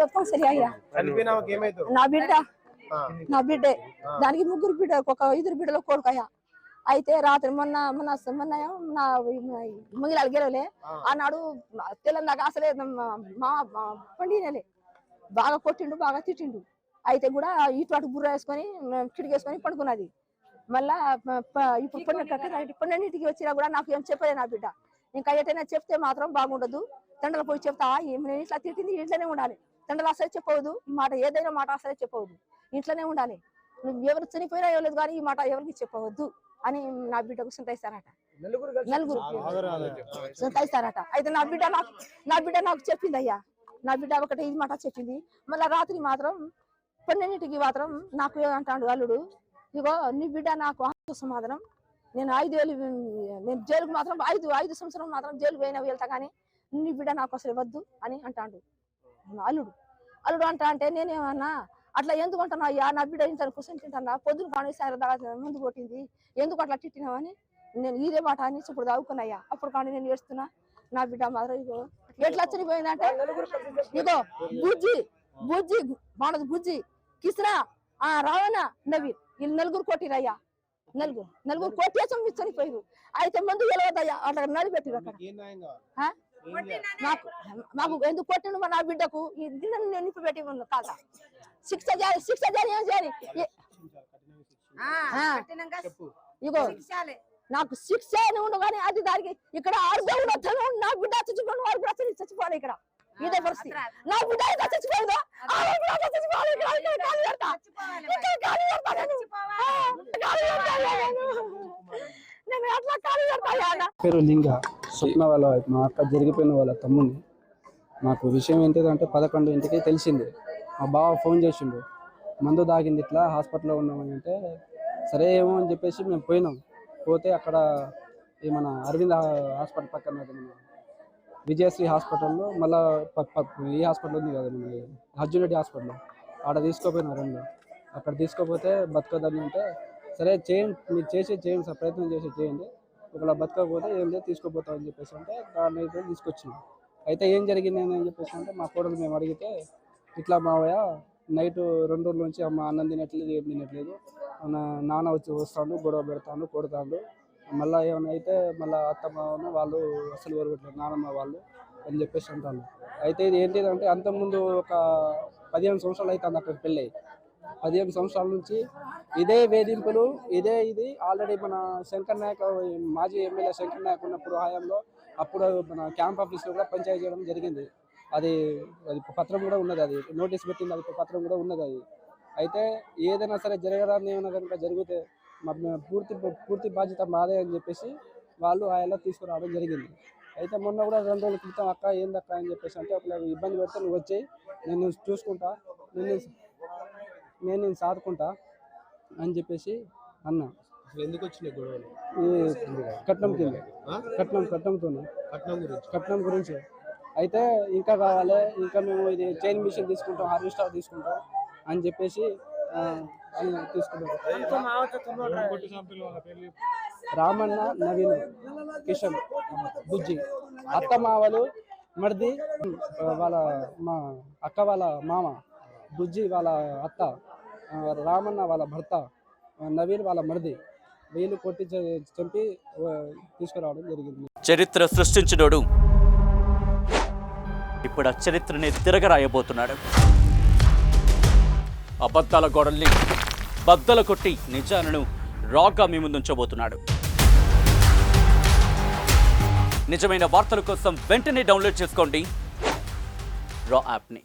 బతుకం సరి అయ్యా నా బిడ్డే దానికి 3 బిడ్డ ఒక 5 బిడ్డల కొడుకయ్యా అయితే రాత్రి మొన్న నా మంగిలాలు గెలవలే ఆనాడు తెలంగాణ అసలే మా పండినలే బాగా కొట్టిండు బాగా తిట్టిండు అయితే కూడా ఇటు బుర్ర వేసుకొని కిటికేసుకొని పడుకున్నది మళ్ళా ఇప్పుడు పొన్నెన్నింటికి వచ్చినా కూడా నాకు ఏం చెప్పలే నా బిడ్డ ఇంకా ఎటైనా చెప్తే మాత్రం బాగుండదు తండ్రులు పోయి చెప్తా నేను ఇట్లా తిట్టింది ఇంట్లోనే ఉండాలి తండ్రులు అసలే చెప్పవద్దు ఈ మాట ఏదైనా మాట అసలే చెప్పవద్దు ఇంట్లోనే ఉండాలి నువ్వు ఎవరు చనిపోయినా ఇవ్వలేదు కానీ ఈ మాట ఎవరికి చెప్పవద్దు అని నా బిడ్డకు సంతైస్తారట నలుగురు సంతైస్తారట అయితే నా బిడ్డ నాకు చెప్పింది అయ్యా నా బిడ్డ ఒకటి ఇది మాట చెప్పింది మళ్ళీ రాత్రి మాత్రం 12ంటికి మాత్రం నాకు ఏమంటాడు అల్లుడు ఇగో నీ బిడ్డ నాకు సమాధానం నేను 5,000 నేను జైలుకు మాత్రం 5 సంవత్సరం మాత్రం జైలు పోయినా వెళ్తా కానీ నీ బిడ్డ నాకు అసలు వద్దు అని అంటాడు అల్లుడు అంటే నేనేమన్నా అట్లా ఎందుకు అంటున్నావు అయ్యా నా బిడ్డ ఇంట్లో కూర్చొని తింటున్నా పొద్దున కానీ ముందు కొట్టింది ఎందుకు అట్లా తిట్టినావని నేను ఇదే మాట అని ఇప్పుడు దావుకున్నాయ్యా అప్పుడు కానీ నేను ఏడుస్తున్నా నా బిడ్డ మాత్రం ఇగో ఎట్లా చనిపోయిందంటే ఇగో బుజ్జి బాణది బుజ్జి కిస్రా రావణ నవీన్ వీళ్ళు 4 కొట్టిరయ్యా 4 కొట్టి చనిపోయారు అయితే మందు గెలవద్దయ్యా అట్లా నడిపెట్టిరు అక్కడ మాకు ఎందుకు కొట్టిండు మా నా బిడ్డకు నేను నింపి పెట్టి కాదా శిక్ష చేయాలి ఏం చేయాలి ఇగో నాకు శిక్ష అని ఉండు కానీ అది దానికి ఇక్కడ 6 దేవుడు నా బిడ్డ చచ్చిపోయిన వారు కూడా చచ్చిపోవాలి ఇక్కడ ఇదే పరిస్థితి నా బిడ్డ చచ్చిపోయిందో పేరు లింగ స్వప్న వాళ్ళ మా అక్క జరిగిపోయిన వాళ్ళ తమ్ముని నాకు విషయం ఏంటిదంటే 11ంటికి తెలిసింది మా బావ ఫోన్ చేసిండు మందు దాగింది ఇట్లా హాస్పిటల్లో ఉన్నామని అంటే సరే ఏమో అని చెప్పేసి మేము పోయినాం పోతే అక్కడ మన అరవింద్ హాస్పిటల్ పక్కన మన విజయశ్రీ హాస్పిటల్లో మళ్ళీ ఈ హాస్పిటల్ ఉంది కదా మన హజ్జురెడ్డి హాస్పిటల్లో ఆడ తీసుకోపోయినారు అక్కడ తీసుకోపోతే బతకదని అంటే సరే చేయండి మీరు చేయండి సార్ ప్రయత్నం చేయండి ఒకవేళ బతకపోతే ఏం లేదు తీసుకోపోతామని చెప్పేసి అంటే దాన్ని అయితే తీసుకొచ్చినాం అయితే ఏం జరిగింది అని చెప్పేసి అంటే మా కోడలు మేము అడిగితే ఇట్లా మావయ్య నైట్ 2 రోజుల నుంచి అమ్మ అన్నం తినట్లేదు ఏం తినట్లేదు నాన్న వస్తాడు గొడవ పెడతాడు కొడతాడు మళ్ళీ ఏమైనా అయితే మళ్ళీ అత్తమ్మ వాళ్ళు అసలు వరగట్లేదు నానమ్మ వాళ్ళు అని చెప్పేసి అంటాను అయితే ఇది ఏంటిదంటే అంతకుముందు ఒక 15 సంవత్సరాలు అయితే అక్కడికి పెళ్ళి 15 సంవత్సరాల నుంచి ఇదే వేధింపులు ఇది ఆల్రెడీ మన శంకర్ నాయక్ మాజీ ఎమ్మెల్యే శంకర్ నాయక్ ఉన్నప్పుడు హయాంలో అప్పుడు మన క్యాంప్ ఆఫీస్లో కూడా పంచాయతీ చేయడం జరిగింది అది పత్రం కూడా ఉన్నది అది నోటీస్ పెట్టింది అది పత్రం కూడా ఉన్నది అది అయితే ఏదైనా సరే జరగడాన్ని ఏమైనా కనుక జరిగితే పూర్తి బాధ్యత మాదే అని చెప్పేసి వాళ్ళు ఆయనలో తీసుకురావడం జరిగింది అయితే మొన్న కూడా 2 రోజుల క్రితం అక్క ఏందక్క అని చెప్పేసి అంటే ఒకవేళ ఇబ్బంది పెడితే నువ్వు వచ్చి నేను చూసుకుంటా నేను సాదుకుంటా అని చెప్పేసి అన్నా ఎందుకు వచ్చినాయి గొడవలు కట్నం గురించి అయితే ఇంకా కావాలి ఇంకా మేము ఇది చైన్ మిషన్ తీసుకుంటాం హార్వెస్టర్ తీసుకుంటాం అని చెప్పేసి తీసుకుంటాం రామన్న నవీన్ కిషన్ బుజ్జి అత్త మావలు మరిది వాళ్ళ మా అక్క వాళ్ళ మామ బుజ్జి వాళ్ళ అత్త రామన్న వాళ్ళ భర్త నవీన్ వాళ్ళ మరిది వీళ్ళు కొట్టి చంపి తీసుకురావడం జరిగింది. చరిత్ర సృష్టించినోడు ఇప్పుడు ఆ చరిత్రని తిరగరాయబోతున్నాడు. అబద్ధాల గోడల్ని బద్దలు కొట్టి నిజాలను రాగా మీ ముందుంచబోతున్నాడు. నిజమైన వార్తల కోసం వెంటనే డౌన్లోడ్ చేసుకోండి రా యాప్ని.